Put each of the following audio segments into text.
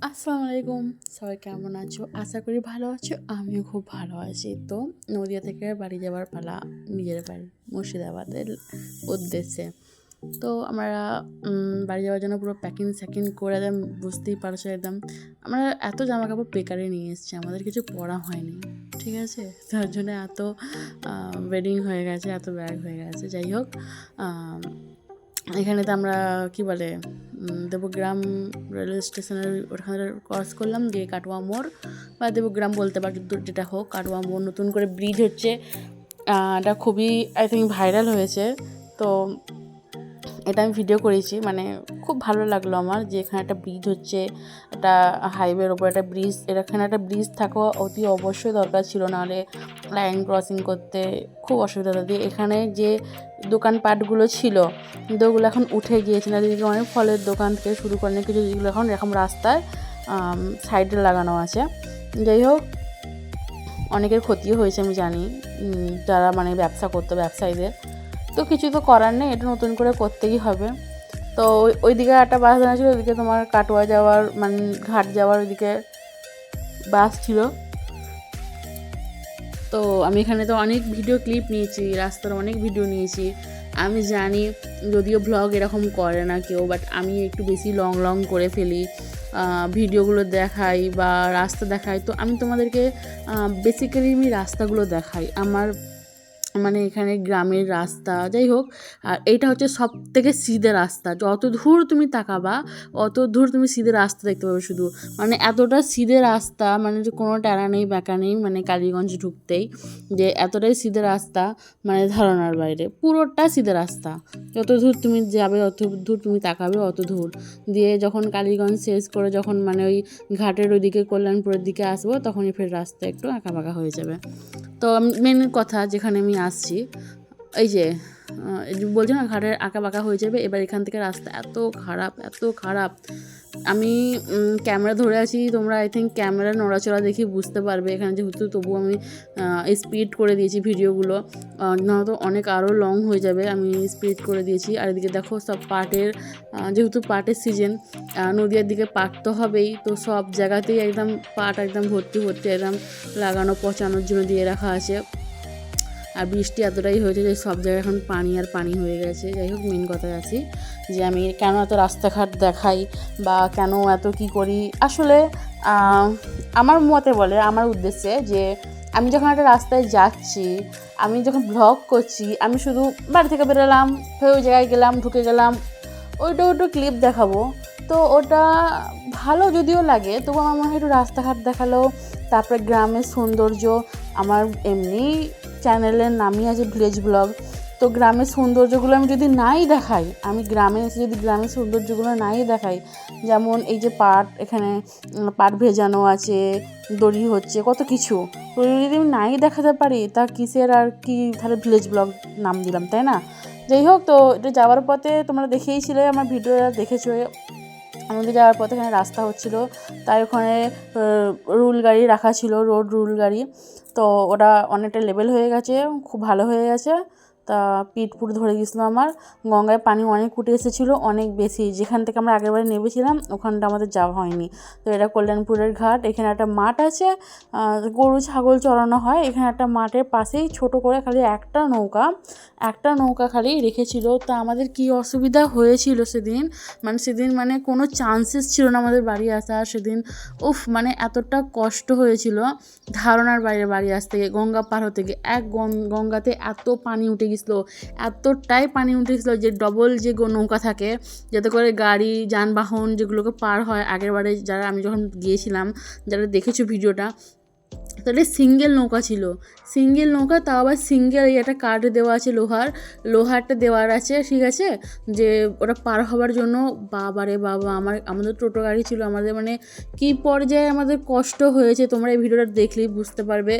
আসসালামু আলাইকুম, সবাই কেমন আছো? আশা করি ভালো আছো। আমিও খুব ভালো আছি। তো নদিয়া থেকে বাড়ি যাওয়ার পালা, নিজের বাড়ি মুর্শিদাবাদের উদ্দেশ্যে। তো আমরা বাড়ি যাওয়ার জন্য পুরো প্যাকিং স্যাকিং করে একদম, বুঝতেই পারছো একদম আমরা এত জামা কাপড় বেকারে নিয়ে এসেছি, আমাদের কিছু পরা হয়নি, ঠিক আছে? তার জন্য এত ওয়েডিং হয়ে গেছে, এত ব্যাগ হয়ে গেছে। যাই হোক, এখানে তো আমরা কি বলে দেবগ্রাম রেলওয়ে স্টেশনের ওখানে ক্রস করলাম, দিয়ে কাটোয়া মোড় বা দেবগ্রাম বলতে পারি, যেটা হোক, কাটোয়া মোড় নতুন করে ব্রিজ হচ্ছে। এটা খুবই আই থিঙ্ক ভাইরাল হয়েছে। তো এটা আমি ভিডিও করেছি, মানে খুব ভালো লাগলো আমার যে এখানে একটা ব্রিজ হচ্ছে, একটা হাইওয়ের ওপর একটা ব্রিজ। এখানে একটা ব্রিজ থাকা অতি অবশ্যই দরকার ছিল, নাহলে লাইন ক্রসিং করতে খুব অসুবিধা হতো। দিয়ে এখানে যে দোকানপাটগুলো ছিল, কিন্তু ওগুলো এখন উঠে গিয়েছে না, দিকে অনেক ফলের দোকান থেকে শুরু করে অনেক কিছু, যেগুলো এখন এরকম রাস্তায় সাইডে লাগানো আছে। যাই হোক, অনেকের ক্ষতিও হয়েছে আমি জানি, যারা মানে ব্যবসা করতো, ব্যবসায়ীদের। তো কিছু তো করার নেই, এটা নতুন করে করতেই হবে। তো ওইদিকে একটা বাস দাঁড়া ছিল, ওইদিকে তোমার কাটোয়া যাওয়ার মানে ঘাট যাওয়ার ওইদিকে বাস ছিল। তো আমি এখানে তো অনেক ভিডিও ক্লিপ নিয়েছি, রাস্তার অনেক ভিডিও নিয়েছি। আমি জানি যদিও ব্লগ এরকম করে না কেউ, বাট আমি একটু বেশি লং লং করে ফেলি, ভিডিওগুলো দেখাই বা রাস্তা দেখাই। তো আমি তোমাদেরকে বেসিক্যালি আমি রাস্তাগুলো দেখাই, আমার মানে এখানে গ্রামের রাস্তা। যাই হোক, আর এইটা হচ্ছে সব থেকে সিধে রাস্তা, যত দূর তুমি তাকাবা অত দূর তুমি সিধে রাস্তা দেখতে পাবে শুধু, মানে এতটা সিধে রাস্তা, মানে যে কোনো ট্যারা নেই ব্যাকা নেই, মানে কালীগঞ্জ ঢুকতেই যে এতটাই সিধে রাস্তা, মানে ধারণার বাইরে, পুরোটা সিধে রাস্তা। যত দূর তুমি যাবে অত দূর তুমি তাকাবে অত দূর। দিয়ে যখন কালীগঞ্জ শেষ করে যখন মানে ওই ঘাটের ওইদিকে কল্যাণপুরের দিকে আসবো, তখনই ফের রাস্তা একটু আঁকাবাঁকা হয়ে যাবে। তো মেন কথা যেখানে আমি আসছি, এই যে বলছি না ঘাটের আঁকা বাঁকা হয়ে যাবে, এবার এখান থেকে রাস্তা এত খারাপ, এত খারাপ। আমি ক্যামেরা ধরে আছি, তোমরা আই থিঙ্ক ক্যামেরা নড়াচড়া দেখি বুঝতে পারবে এখানে যেহেতু, তবু আমি স্পিড করে দিয়েছি ভিডিওগুলো, নয়তো অনেক আরও লং হয়ে যাবে। আমি স্পিড করে দিয়েছি। আর এদিকে দেখো সব পাটের, যেহেতু পাটের সিজন, নদীয়ার দিকে পাট তো হবেই, তো সব জায়গাতেই একদম পাট একদম ভর্তি ভর্তি একদম লাগানো, পচানোর জন্য দিয়ে রাখা আছে। আর বৃষ্টি এতটাই হয়েছে যে সব জায়গায় এখন পানি আর পানি হয়ে গেছে। যাই হোক, মেন কথায় আছি যে আমি কেন এত রাস্তাঘাট দেখাই বা কেন এত কি করি, আসলে আমার মতে বলে, আমার উদ্দেশ্যে, যে আমি যখন একটা রাস্তায় যাচ্ছি, আমি যখন ব্লগ করছি, আমি শুধু বাড়ি থেকে বেরোলাম, ওই জায়গায় গেলাম, ঢুকে গেলাম, ওইটা ক্লিপ দেখাবো। তো ওটা ভালো যদিও লাগে, তবু আমার মনে হয় একটু রাস্তাঘাট দেখালো, তারপরে গ্রামের সৌন্দর্য। আমার এমনি চ্যানেলের নামই আছে ভিলেজ ব্লগ। তো গ্রামের সৌন্দর্যগুলো আমি যদি নাই দেখাই, আমি গ্রামে এসে যদি গ্রামের সৌন্দর্যগুলো নাই দেখাই, যেমন এই যে পাট, এখানে পাট ভেজানো আছে, দড়ি হচ্ছে, কত কিছু, তো যদি আমি নাই দেখাতে পারি, তা কিসের আর কি, তাহলে ভিলেজ ব্লগ নাম দিলাম, তাই না? যাই হোক, তো এটা যাওয়ার পথে তোমরা দেখেইছিলে, আমার ভিডিওটা দেখেছো, আমাদের যাওয়ার পথে এখানে রাস্তা হচ্ছিল, তাই ওখানে রুল গাড়ি রাখা ছিল, রোড রুল গাড়ি। তো ওটা অনেকটা লেভেল হয়ে গেছে, খুব ভালো হয়ে গেছে। তা পিঠ পুট ধরে গেছিলো আমার, গঙ্গায় পানি অনেক উঠে এসেছিলো, অনেক বেশি, যেখান থেকে আমরা আগেরবারে নেমেছিলাম ওখানটা আমাদের যাওয়া হয়নি। তো এটা কল্যাণপুরের ঘাট, এখানে একটা মাঠ আছে, গরু ছাগল চড়ানো হয়। এখানে একটা মাঠের পাশেই ছোট করে খালি একটা নৌকা খালি রেখেছিল। তা আমাদের কি অসুবিধা হয়েছিল সেদিন, মানে কোনো চান্সেস ছিল না আমাদের বাড়ি আসার সেদিন। মানে এতটা কষ্ট হয়েছিল, ধারণার বাইরে বাড়ি আসতে গিয়ে, গঙ্গা পার হতে গিয়ে। গঙ্গাতে এত পানি উঠে গেছিলো, এতটাই পানি উঠে গেছিলো যে ডবল যে নৌকা থাকে, যাতে করে গাড়ি যানবাহন যেগুলোকে পার হয়, আগের বারে যারা, আমি যখন গিয়েছিলাম, যারা দেখেছো ভিডিওটা, তাহলে সিঙ্গেল নৌকা ছিল, সিঙ্গেল নৌকা, তাও আবার সিঙ্গেল, একটা কাঠ দেওয়া আছে, লোহারটা দেওয়ার আছে, ঠিক আছে, যে ওটা পার হওয়ার জন্য। বাবারে বাবা, আমাদের টোটো গাড়ি ছিল, আমাদের মানে কী পর্যায়ে আমাদের কষ্ট হয়েছে, তোমরা এই ভিডিওটা দেখলেই বুঝতে পারবে।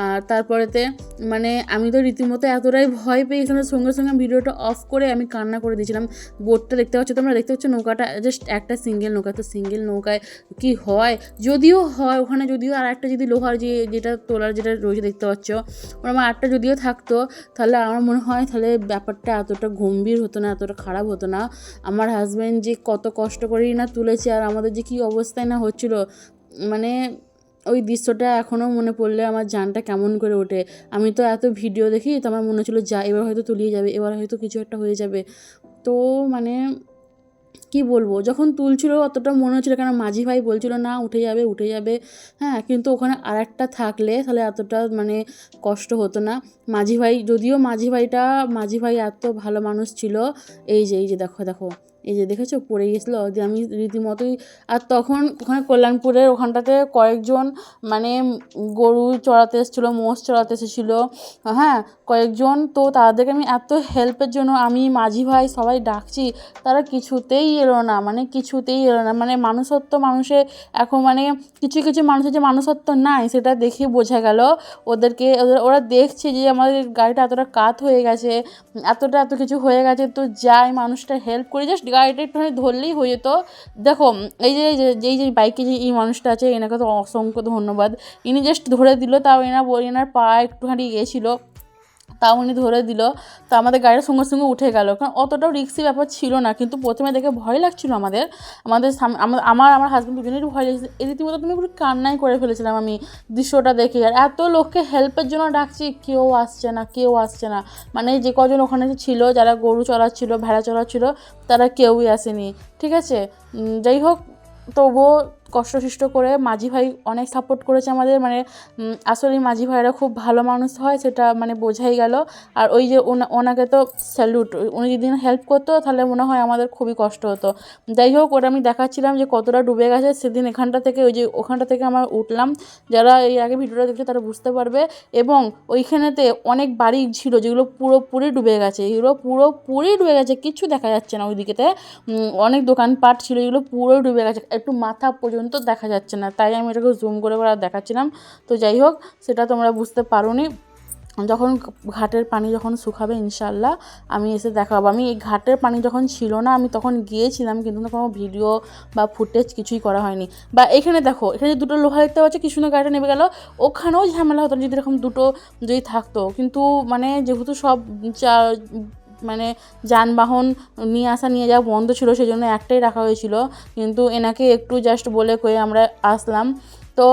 আর তারপরেতে মানে আমি তো রীতিমতো এতটাই ভয় পেয়েছিলাম, সঙ্গে সঙ্গে ভিডিওটা অফ করে আমি কান্না করে দিয়েছিলাম। বোটটা দেখতে পাচ্ছ তোমরা, দেখতে পাচ্ছ নৌকাটা জাস্ট একটা সিঙ্গেল নৌকা। তো সিঙ্গেল নৌকায় কি হয়, যদিও হয় ওখানে, যদিও আর একটা যদি লোহার যে যেটা তোলার যেটা রয়েছে দেখতে পাচ্ছ, ওরকম আরেকটা যদিও থাকতো তাহলে আমার মনে হয় তাহলে ব্যাপারটা এতটা গম্ভীর হতো না, এতটা খারাপ হতো না। আমার হাজব্যান্ড যে কত কষ্ট করেই না তুলেছে, আর আমাদের যে কী অবস্থায় না হচ্ছিলো, মানে ওই দৃশ্যটা এখনও মনে পড়লে আমার জানটা কেমন করে ওঠে। আমি তো এত ভিডিও দেখি, তো আমার মনে হচ্ছিলো যা এবার হয়তো তলিয়ে যাবে, এবার হয়তো কিছু একটা হয়ে যাবে। তো মানে কি বলবো, যখন তুলছিল অতটা মনে হচ্ছিলো, কেন মাঝি ভাই বলছিল না উঠে যাবে উঠে যাবে, হ্যাঁ, কিন্তু ওখানে আরেকটা থাকলে তাহলে এতটা মানে কষ্ট হতো না। মাঝি ভাই, যদিও মাঝি ভাই এত ভালো মানুষ ছিল। এই যে দেখো দেখো, এই যে দেখেছো পড়ে গেছিলো, যে আমি রীতিমতোই। আর তখন ওখানে কল্যাণপুরের ওখানটাতে কয়েকজন মানে গরু চড়াতে এসেছিলো, মোষ চড়াতে এসেছিলো, হ্যাঁ কয়েকজন। তো তাদেরকে আমি এত হেল্পের জন্য আমি মাঝি ভাই সবাই ডাকছি, তারা কিছুতেই এলো না, মানে মানুষত্ব মানুষের এখন মানে কিছু কিছু মানুষের যে মানুষত্ব নাই সেটা দেখে বোঝা গেল ওদেরকে। ওরা দেখছে যে আমাদের গাড়িটা এতটা কাত হয়ে গেছে, এত কিছু হয়ে গেছে, তো যাই মানুষটা হেল্প করে, জাস্ট গাড়িটা একটুখানি ধরলেই হয়ে যেত। দেখো এই যে বাইকে যে এই মানুষটা আছে, এনাকে তো অসংখ্য ধন্যবাদ, ইনি জাস্ট ধরে দিল, তাও এনার পা একটুখানি গিয়েছিলো, তাও উনি ধরে দিল, তো আমাদের গাড়ির সঙ্গে সঙ্গে উঠে গেল, কারণ অতটাও রিস্কি ব্যাপার ছিল না। কিন্তু প্রথমে দেখে ভয় লাগছিল আমার হাজব্যান্ড দুজনেরই ভয় লেগেছিল। এই রীতিমতো তুমি পুরো কান্নাই করে ফেলেছিলাম আমি দৃশ্যটা দেখে। আর এত লোককে হেল্পের জন্য ডাকছি, কেউ আসছে না, মানে যে কজন ওখানে ছিল, যারা গরু চড়াচ্ছিল, ভেড়া চড়াচ্ছিল, তারা কেউই আসেনি, ঠিক আছে। যাই হোক, তবুও কষ্ট করে মাঝি ভাই অনেক সাপোর্ট করেছে আমাদের, মানে আসলে মাঝি ভাইরা খুব ভালো মানুষ হয় সেটা মানে বোঝাই গেল। আর ওই যে ওনাকে তো স্যালুট, উনি যদি হেল্প করতো তাহলে মনে হয় আমাদের খুবই কষ্ট হতো। যাই হোক, ওটা আমি দেখাচ্ছিলাম যে কতটা ডুবে গেছে সেদিন। ওখানটা থেকে আমরা উঠলাম, যারা এই আগে ভিডিওটা দেখছে তারা বুঝতে পারবে। এবং ওইখানেতে অনেক বাড়ি ছিল যেগুলো পুরোপুরি ডুবে গেছে, কিচ্ছু দেখা যাচ্ছে না ওইদিকেতে। অনেক দোকানপাট ছিল, এগুলো পুরো ডুবে গেছে, একটু মাথা পর্যন্ত দেখা যাচ্ছে না, তাই আমি এটাকে জুম করে দেখাচ্ছিলাম। তো যাই হোক, সেটা তোমরা বুঝতে পারোনি। যখন ঘাটের পানি যখন শুকাবে ইনশাল্লাহ আমি এসে দেখাবো। আমি এই ঘাটের পানি যখন ছিল না আমি তখন গিয়েছিলাম, কিন্তু কোনো ভিডিও বা ফুটেজ কিছুই করা হয়নি। বা এখানে দেখো, এখানে দুটো লোহা দেখতে পাচ্ছ, কি সুন্দর গাড়িটা নেমে গেল, ওখানেও ঝামেলা হতো যদি এরকম দুটো যদি থাকতো। কিন্তু মানে যেহেতু সব মানে যানবাহন নিয়ে যাওয়া বন্ধ ছিল, সেই জন্য একটাই রাখা হয়েছিল। কিন্তু এনাকে একটু জাস্ট বলে কয়ে আমরা আসলাম। তো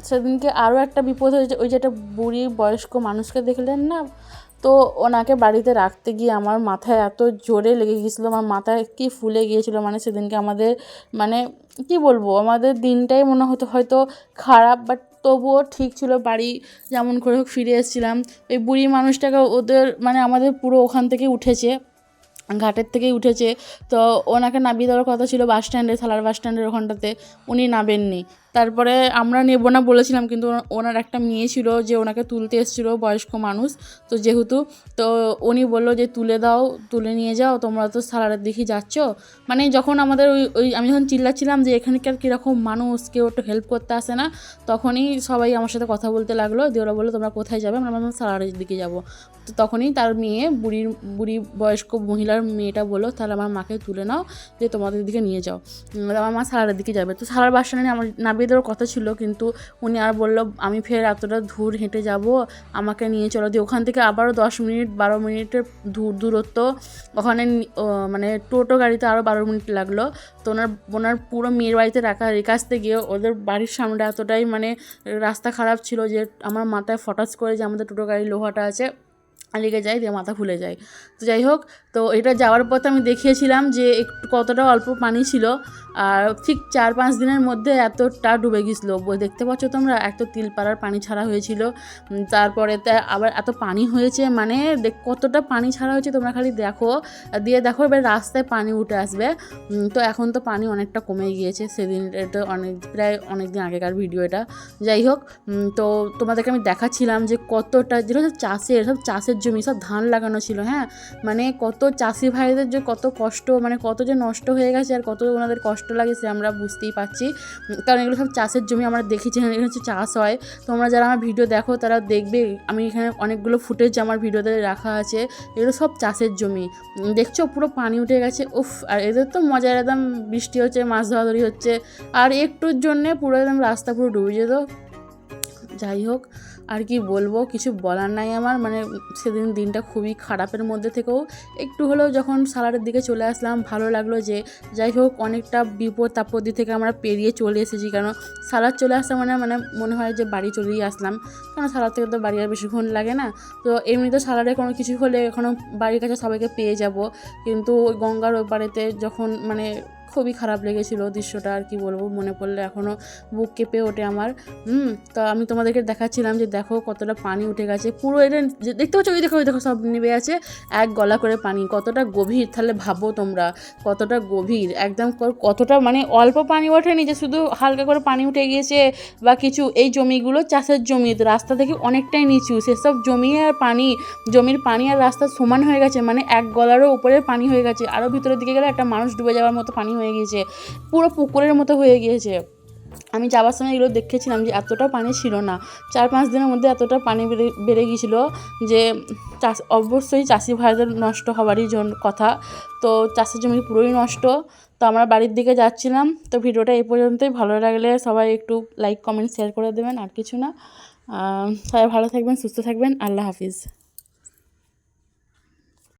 সেদিনকে আরও একটা বিপদ হয়েছে, ওই যে একটা বুড়ি বয়স্ক মানুষকে দেখলেন না, তো ওনাকে বাড়িতে রাখতে গিয়ে আমার মাথায় এত জোরে লেগে গিয়েছিলো, আমার মাথায় কি ফুলে গিয়েছিলো, মানে সেদিনকে আমাদের মানে কি বলবো, আমাদের দিনটাই মনে হতো হয়তো খারাপ, বাট তবুও ঠিক ছিল, বাড়ি যেমন করে হোক ফিরে এসেছিলাম। ওই বুড়ি মানুষটাকে ওদের মানে আমাদের পুরো ওখান থেকে উঠেছে, ঘাটের থেকেই উঠেছে। তো ওনাকে নামিয়ে দেওয়ার কথা ছিল বাস স্ট্যান্ডে, সালার বাস স্ট্যান্ডের ওখানটাতে, উনি নামেননি। তারপরে আমরা নেব না বলেছিলাম, কিন্তু ওনার একটা মেয়ে ছিল যে ওনাকে তুলতে এসেছিলো, বয়স্ক মানুষ, তো যেহেতু তো উনি বললো যে তুলে নিয়ে যাও, তোমরা তো সালারের দিকেই যাচ্ছ। মানে যখন আমাদের ওই আমি যখন চিল্লাচ্ছিলাম যে এখানকার কীরকম মানুষ, কেউ একটু হেল্প করতে আসে না, তখনই সবাই আমার সাথে কথা বলতে লাগলো, দিয়ে ওরা বললো তোমরা কোথায় যাবে, আমরা সালারের দিকে যাবো। তো তখনই তার মেয়ে বুড়ি বয়স্ক মহিলার মেয়েটা বললো তাহলে আমার মাকে তুলে নাও, যে তোমাদের দিকে নিয়ে যাও, আমার মা সালারের দিকে যাবে। তো সালার বাস স্ট্যান্ডে আমার নামিয়ে দেওয়ার কথা ছিল, কিন্তু উনি আর বললো আমি ফের এতটা দূর হেঁটে যাব, আমাকে নিয়ে চলো। দিয়ে ওখান থেকে আবারও 10-12 মিনিটের দূরত্ব, ওখানে মানে টোটো গাড়িতে আরও 12 মিনিট লাগলো। তো ওনার পুরো মেয়ের বাড়িতে রেখে গিয়ে ওদের বাড়ির সামনে এতটাই মানে রাস্তা খারাপ ছিল যে আমার মাথায় ফটাস করে যে আমাদের টোটো গাড়ির লোহাটা আছে লেগে যায়, দিয়ে মাথা ফুলে যায়। তো যাই হোক, তো এটা যাওয়ার পথে আমি দেখিয়েছিলাম যে একটু কতটা অল্প পানি ছিল, আর ঠিক 4-5 দিনের মধ্যে এতটা ডুবে গেছিলো। দেখতে পাচ্ছ তোমরা, এত তিলপাড়ার পানি ছাড়া হয়েছিল, তারপরে আবার এত পানি হয়েছে, মানে কতটা পানি ছাড়া হয়েছে তোমরা খালি দেখো, দেখো এবার রাস্তায় পানি উঠে আসবে। তো এখন তো পানি অনেকটা কমে গিয়েছে, সেদিন এটা প্রায় অনেক দিন আগেকার ভিডিও এটা। যাই হোক, তো তোমাদেরকে আমি দেখাচ্ছিলাম যে কতটা, যেটা সব চাষের জমি, সব ধান লাগানো ছিল, হ্যাঁ, মানে কত চাষি ভাইদের যে কত কষ্ট, মানে কত যে নষ্ট হয়ে গেছে আর কত ওনাদের কষ্ট লাগে সে আমরা বুঝতেই পারছি, কারণ এগুলো সব চাষের জমি। আমরা দেখেছি এখানে হচ্ছে চাষ হয়, তোমরা যারা আমার ভিডিও দেখো তারা দেখবে, আমি এখানে অনেকগুলো ফুটেজ আমার ভিডিওতে রাখা আছে, এগুলো সব চাষের জমি। দেখছো পুরো পানি উঠে গেছে, উফ। আর এদের তো মজার, একদম বৃষ্টি হচ্ছে, মাছ ধরাধরি হচ্ছে, আর একটুর জন্যে পুরো একদম রাস্তা পুরো ডুবে যেত। যাই হোক, আর কি বলবো, কিছু বলার নাই আমার। মানে সেদিন দিনটা খুবই খারাপের মধ্যে থেকেও একটু হলেও যখন সালারের দিকে চলে আসলাম ভালো লাগলো, যে যাই হোক অনেকটা বিপদ আপত্তি থেকে আমরা পেরিয়ে চলে এসেছি। কেন সালার চলে আসলাম মানে মনে হয় যে বাড়ি চলেই আসলাম, কারণ সালার থেকে তো বাড়ি আর বেশিক্ষণ লাগে না। তো এমনিতে সালারে কোনো কিছু হলে এখনও বাড়ির কাছে সবাইকে পেয়ে যাব, কিন্তু ওই গঙ্গার ওই পাড়েতে যখন মানে খুবই খারাপ লেগেছিলো দৃশ্যটা, আর কি বলবো, মনে পড়লে এখনও বুক কেঁপে ওঠে আমার। তো আমি তোমাদেরকে দেখাচ্ছিলাম যে দেখো কতটা পানি উঠে গেছে পুরো, এটা দেখতে পাচ্ছ, ওই দেখো সব নেমে আছে, এক গলা করে পানি, কতটা গভীর তাহলে ভাবো তোমরা, কতটা গভীর একদম, কতটা মানে অল্প পানি ওঠেনি যে শুধু হালকা করে পানি উঠে গিয়েছে বা কিছু। এই জমিগুলো চাষের জমি, রাস্তা থেকে অনেকটাই নিচু, সেসব জমি আর জমির পানি আর রাস্তা সমান হয়ে গেছে, মানে এক গলারও উপরে পানি হয়ে গেছে। আরও ভিতরের দিকে গেলে একটা মানুষ ডুবে যাওয়ার মতো পানি হয়ে গিয়েছে, পুরো পুকুরের মতো হয়ে গিয়েছে। আমি যাওয়ার সময় এগুলো দেখেছিলাম যে এতটা পানি ছিল না, 4-5 দিনের মধ্যে এতটা পানি বেড়ে গিয়েছিল যে অবশ্যই চাষি ভাইদের নষ্ট হওয়ারই কথা। তো চাষের জমি পুরোই নষ্ট। তো আমরা বাড়ির দিকে যাচ্ছিলাম। তো ভিডিওটা এই পর্যন্তই, ভালো লাগলে সবাই একটু লাইক কমেন্ট শেয়ার করে দেবেন, আর কিছু না। সবাই ভালো থাকবেন, সুস্থ থাকবেন, আল্লাহ হাফিজ।